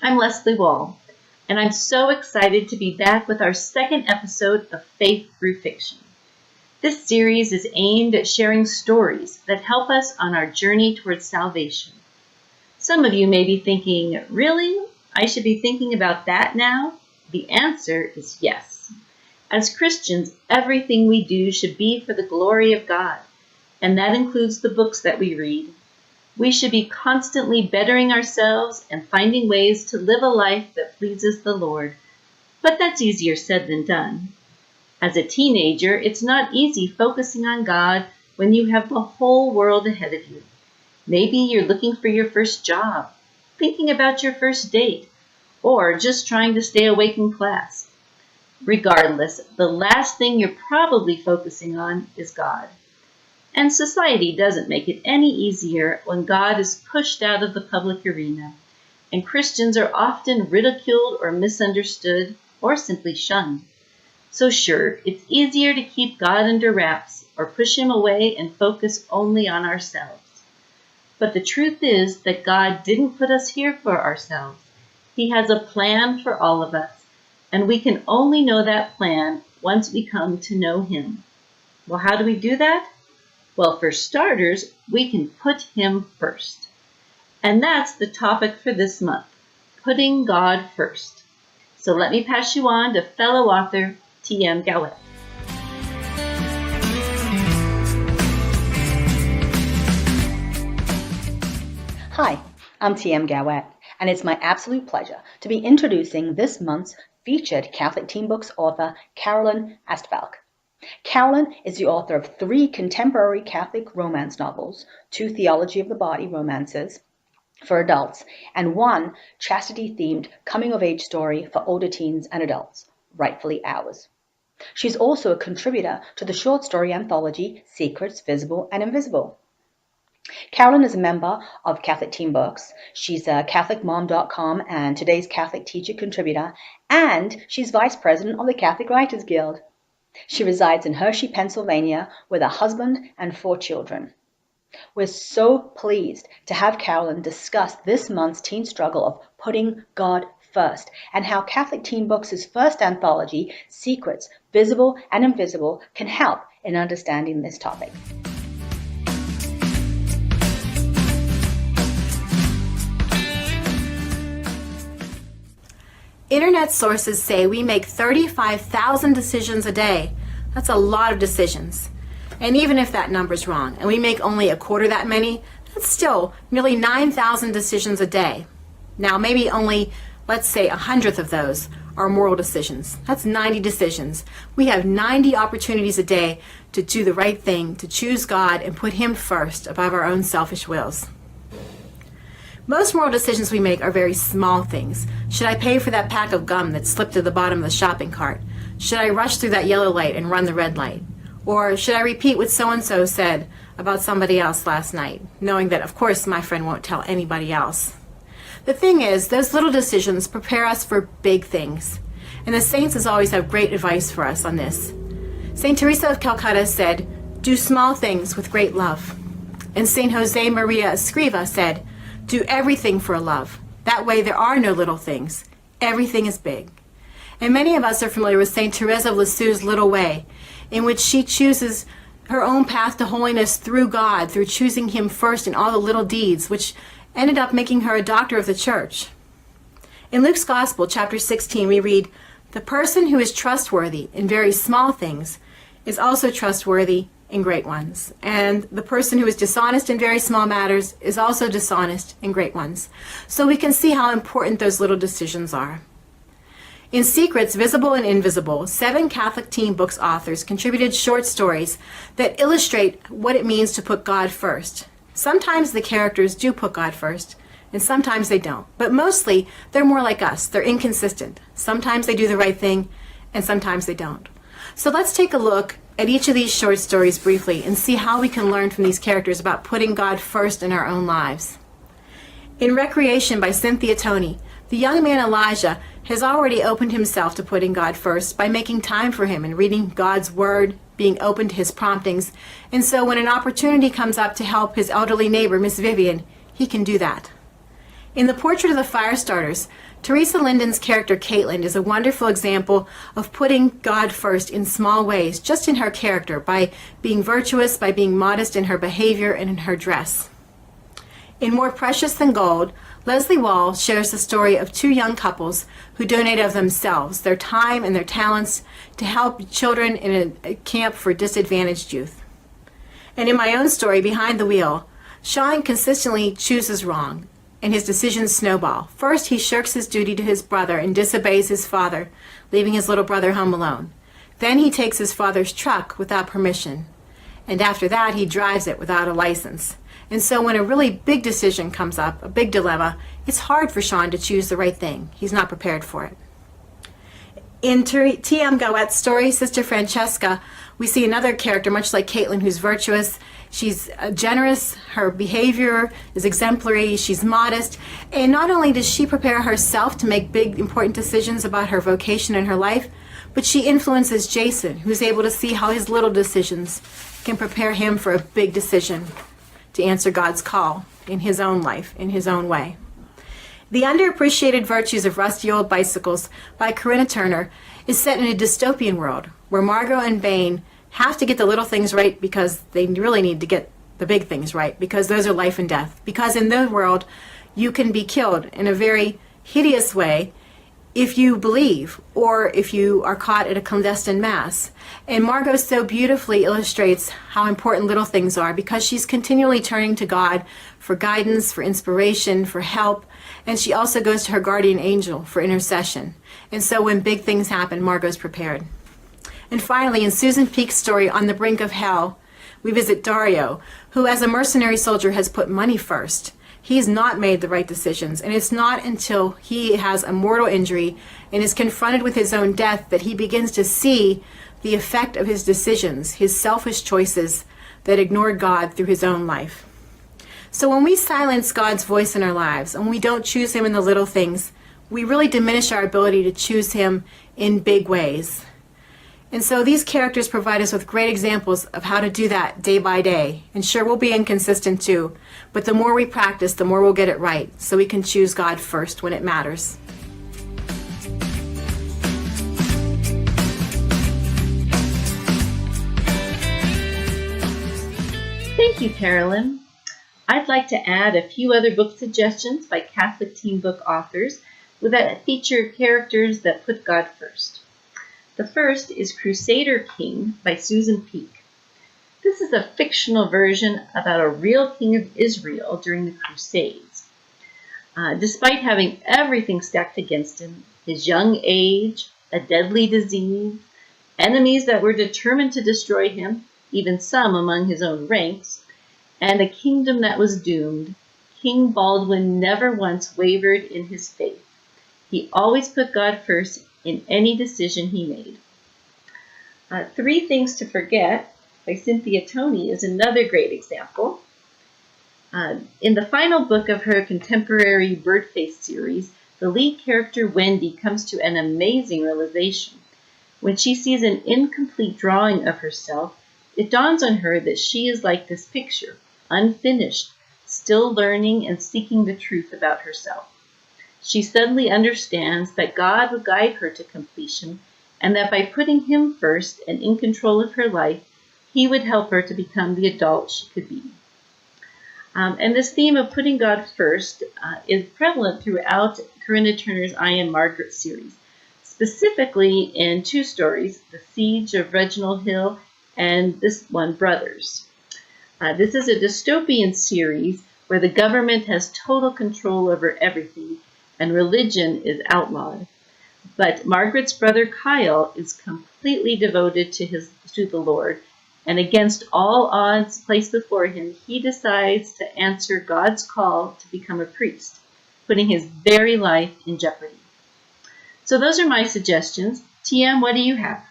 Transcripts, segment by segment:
I'm Leslie Wall, and I'm so excited to be back with our second episode of Faith Through Fiction. This series is aimed at sharing stories that help us on our journey towards salvation. Some of you may be thinking, really? I should be thinking about that now? The answer is yes. As Christians, everything we do should be for the glory of God, and that includes the books that we read. We should be constantly bettering ourselves and finding ways to live a life that pleases the Lord. But that's easier said than done. As a teenager, it's not easy focusing on God when you have the whole world ahead of you. Maybe you're looking for your first job, thinking about your first date, or just trying to stay awake in class. Regardless, the last thing you're probably focusing on is God. And society doesn't make it any easier when God is pushed out of the public arena, and Christians are often ridiculed or misunderstood or simply shunned. So sure, it's easier to keep God under wraps or push him away and focus only on ourselves. But the truth is that God didn't put us here for ourselves. He has a plan for all of us, and we can only know that plan once we come to know him. Well, how do we do that? Well, for starters, we can put him first. And that's the topic for this month, putting God first. So let me pass you on to fellow author T.M. Gaouette. Hi, I'm T.M. Gaouette, and it's my absolute pleasure to be introducing this month's featured Catholic Teen Books author, Carolyn Astfalk. Carolyn is the author of 3 contemporary Catholic romance novels, 2 theology of the body romances for adults, and 1 chastity-themed coming-of-age story for older teens and adults, Rightfully Ours. She's also a contributor to the short story anthology Secrets, Visible and Invisible. Carolyn is a member of Catholic Teen Books. She's a CatholicMom.com and Today's Catholic Teacher contributor, and she's vice president of the Catholic Writers Guild. She resides in Hershey, Pennsylvania, with a husband and 4 children. We're so pleased to have Carolyn discuss this month's teen struggle of putting God first, and how Catholic Teen Books' first anthology, Secrets, Visible and Invisible, can help in understanding this topic. Internet sources say we make 35,000 decisions a day. That's a lot of decisions. And even if that number's wrong, and we make only a quarter that many, that's still nearly 9,000 decisions a day. Now, maybe only, let's say, 100th of those are moral decisions. That's 90 decisions. We have 90 opportunities a day to do the right thing, to choose God and put him first above our own selfish wills. Most moral decisions we make are very small things. Should I pay for that pack of gum that slipped to the bottom of the shopping cart? Should I rush through that yellow light and run the red light? Or should I repeat what so-and-so said about somebody else last night, knowing that, of course, my friend won't tell anybody else? The thing is, those little decisions prepare us for big things. And the saints always have great advice for us on this. St. Theresa of Calcutta said, "Do small things with great love." And St. Jose Maria Escriva said, "Do everything for love. That way there are no little things. Everything is big." And many of us are familiar with St. Theresa of Lisieux's Little Way, in which she chooses her own path to holiness through God, through choosing him first in all the little deeds, which ended up making her a doctor of the church. In Luke's Gospel, chapter 16, we read, "The person who is trustworthy in very small things is also trustworthy in great ones. And the person who is dishonest in very small matters is also dishonest in great ones." So we can see how important those little decisions are. In Secrets, Visible and Invisible, 7 Catholic Teen Books authors contributed short stories that illustrate what it means to put God first. Sometimes the characters do put God first, and sometimes they don't. But mostly, they're more like us. They're inconsistent. Sometimes they do the right thing, and sometimes they don't. So let's take a look at each of these short stories briefly and see how we can learn from these characters about putting God first in our own lives. In Recreation by Cynthia Toney, the young man Elijah has already opened himself to putting God first by making time for him and reading God's Word, being open to his promptings. And so when an opportunity comes up to help his elderly neighbor, Miss Vivian, he can do that. In the Portrait of the Firestarters, Theresa Linden's character Caitlin is a wonderful example of putting God first in small ways, just in her character, by being virtuous, by being modest in her behavior and in her dress. In More Precious Than Gold, Leslie Wall shares the story of two young couples who donate of themselves, their time and their talents, to help children in a camp for disadvantaged youth. And in my own story, Behind the Wheel, Sean consistently chooses wrong, and his decisions snowball. First, he shirks his duty to his brother and disobeys his father, leaving his little brother home alone. Then he takes his father's truck without permission, and after that, he drives it without a license. And so when a really big decision comes up, a big dilemma, it's hard for Sean to choose the right thing. He's not prepared for it. In T.M. Gaouette's story, Sister Francesca, we see another character, much like Caitlin, who's virtuous. She's generous, her behavior is exemplary, she's modest, and not only does she prepare herself to make big, important decisions about her vocation in her life, but she influences Jason, who's able to see how his little decisions can prepare him for a big decision to answer God's call in his own life, in his own way. The Underappreciated Virtues of Rusty Old Bicycles by Corinna Turner is set in a dystopian world where Margot and Bane have to get the little things right because they really need to get the big things right, because those are life and death. Because in the world, you can be killed in a very hideous way if you believe or if you are caught at a clandestine mass. And Margot so beautifully illustrates how important little things are because she's continually turning to God for guidance, for inspiration, for help, and she also goes to her guardian angel for intercession. And so when big things happen, Margot's prepared. And finally, in Susan Peake's story, On the Brink of Hell, we visit Dario, who as a mercenary soldier has put money first. He's not made the right decisions, and it's not until he has a mortal injury and is confronted with his own death that he begins to see the effect of his decisions, his selfish choices that ignored God through his own life. So when we silence God's voice in our lives, and we don't choose him in the little things, we really diminish our ability to choose him in big ways. And so these characters provide us with great examples of how to do that day by day. And sure, we'll be inconsistent too, but the more we practice, the more we'll get it right, so we can choose God first when it matters. Thank you, Carolyn. I'd like to add a few other book suggestions by Catholic Teen Book authors that feature characters that put God first. The first is Crusader King by Susan Peake. This is a fictional version about a real king of Israel during the Crusades. Despite having everything stacked against him, his young age, a deadly disease, enemies that were determined to destroy him, even some among his own ranks, and a kingdom that was doomed, King Baldwin never once wavered in his faith. He always put God first in any decision he made. Three Things to Forget by Cynthia Toney is another great example. In the final book of her contemporary Birdface series, the lead character Wendy comes to an amazing realization. When she sees an incomplete drawing of herself, it dawns on her that she is like this picture, unfinished, still learning and seeking the truth about herself. She suddenly understands that God will guide her to completion, and that by putting him first and in control of her life, he would help her to become the adult she could be. And this theme of putting God first is prevalent throughout Corinna Turner's I Am Margaret series, specifically in two stories, The Siege of Reginald Hill and this one, Brothers. This is a dystopian series where the government has total control over everything, and religion is outlawed. But Margaret's brother Kyle is completely devoted to the Lord, and against all odds placed before him, he decides to answer God's call to become a priest, putting his very life in jeopardy. So those are my suggestions. TM, what do you have?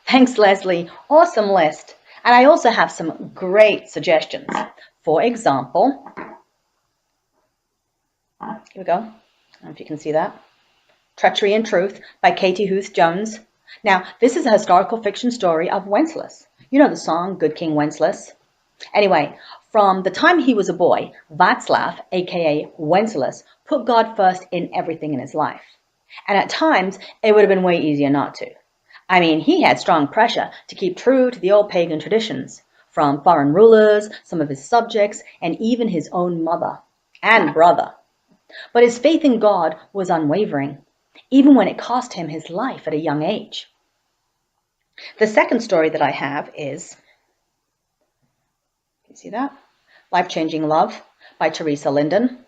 Thanks, Leslie. Awesome list. And I also have some great suggestions. For example, here we go. I don't know if you can see that. Treachery and Truth by Katy Huth Jones. Now, this is a historical fiction story of Wenceslas. You know the song, Good King Wenceslas? Anyway, From the time he was a boy, Václav, aka Wenceslas, put God first in everything in his life. And at times, it would have been way easier not to. I mean, he had strong pressure to keep true to the old pagan traditions, from foreign rulers, some of his subjects, and even his own mother and brother. But his faith in God was unwavering, even when it cost him his life at a young age. The second story that I have is, you see that? Life-Changing Love by Theresa Linden.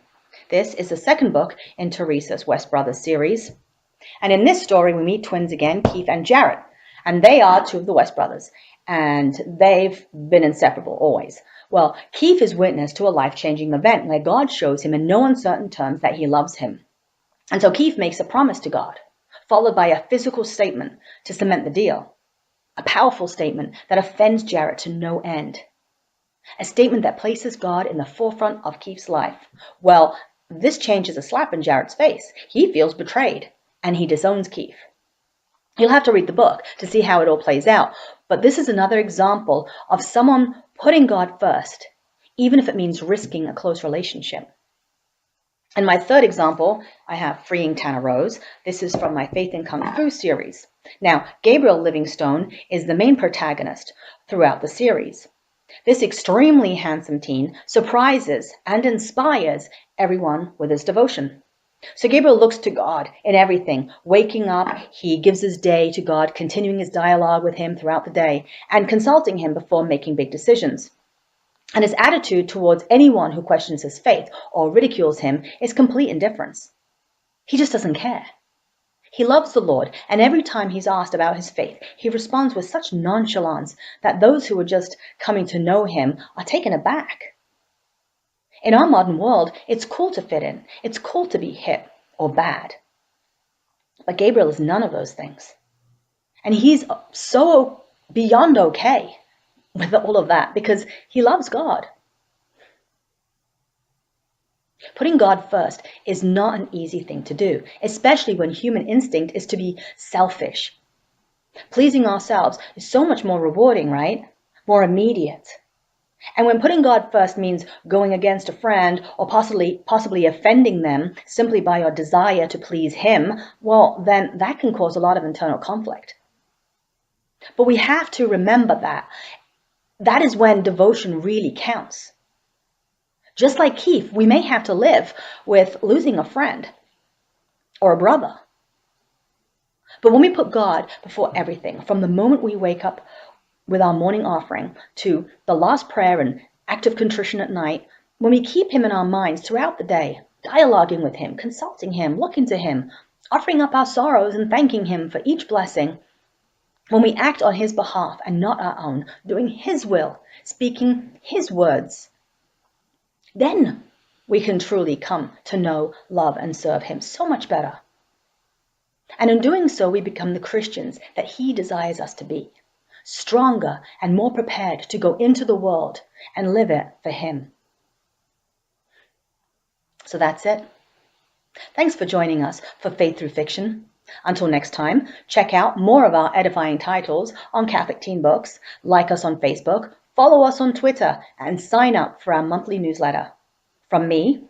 This is the second book in Theresa's West Brothers series. And in this story, we meet twins again, Keith and Jarrett. And they are two of the West brothers. And they've been inseparable always. Well, Keith is witness to a life-changing event where God shows him in no uncertain terms that he loves him. And so Keith makes a promise to God, followed by a physical statement to cement the deal. A powerful statement that offends Jarrett to no end. A statement that places God in the forefront of Keith's life. Well, this changes a slap in Jarrett's face. He feels betrayed, and he disowns Keith. You'll have to read the book to see how it all plays out, but this is another example of someone putting God first, even if it means risking a close relationship. And my third example, I have Freeing Tana Rose. This is from my Faith in Kung Fu series. Now, Gabriel Livingstone is the main protagonist throughout the series. This extremely handsome teen surprises and inspires everyone with his devotion. So Gabriel looks to God in everything. Waking up, he gives his day to God, continuing his dialogue with him throughout the day, and consulting him before making big decisions. And his attitude towards anyone who questions his faith or ridicules him is complete indifference. He just doesn't care. He loves the Lord, and every time he's asked about his faith, he responds with such nonchalance that those who are just coming to know him are taken aback. In our modern world, it's cool to fit in. It's cool to be hip or bad. But Gabriel is none of those things. And he's so beyond okay with all of that because he loves God. Putting God first is not an easy thing to do, especially when human instinct is to be selfish. Pleasing ourselves is so much more rewarding, right? More immediate. And when putting God first means going against a friend or possibly offending them simply by your desire to please him, well, then that can cause a lot of internal conflict. But we have to remember that is when devotion really counts. Just like Keith, we may have to live with losing a friend or a brother. But when we put God before everything, from the moment we wake up with our morning offering to the last prayer and act of contrition at night, when we keep him in our minds throughout the day, dialoguing with him, consulting him, looking to him, offering up our sorrows and thanking him for each blessing, when we act on his behalf and not our own, doing his will, speaking his words, then we can truly come to know, love, and serve him so much better. And in doing so, we become the Christians that he desires us to be, stronger and more prepared to go into the world and live it for him. So that's it. Thanks for joining us for Faith Through Fiction. Until next time, check out more of our edifying titles on Catholic Teen Books, like us on Facebook, follow us on Twitter, and sign up for our monthly newsletter. From me,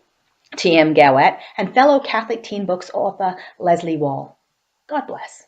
T.M. Gaouette, and fellow Catholic Teen Books author Leslie Wall. God bless.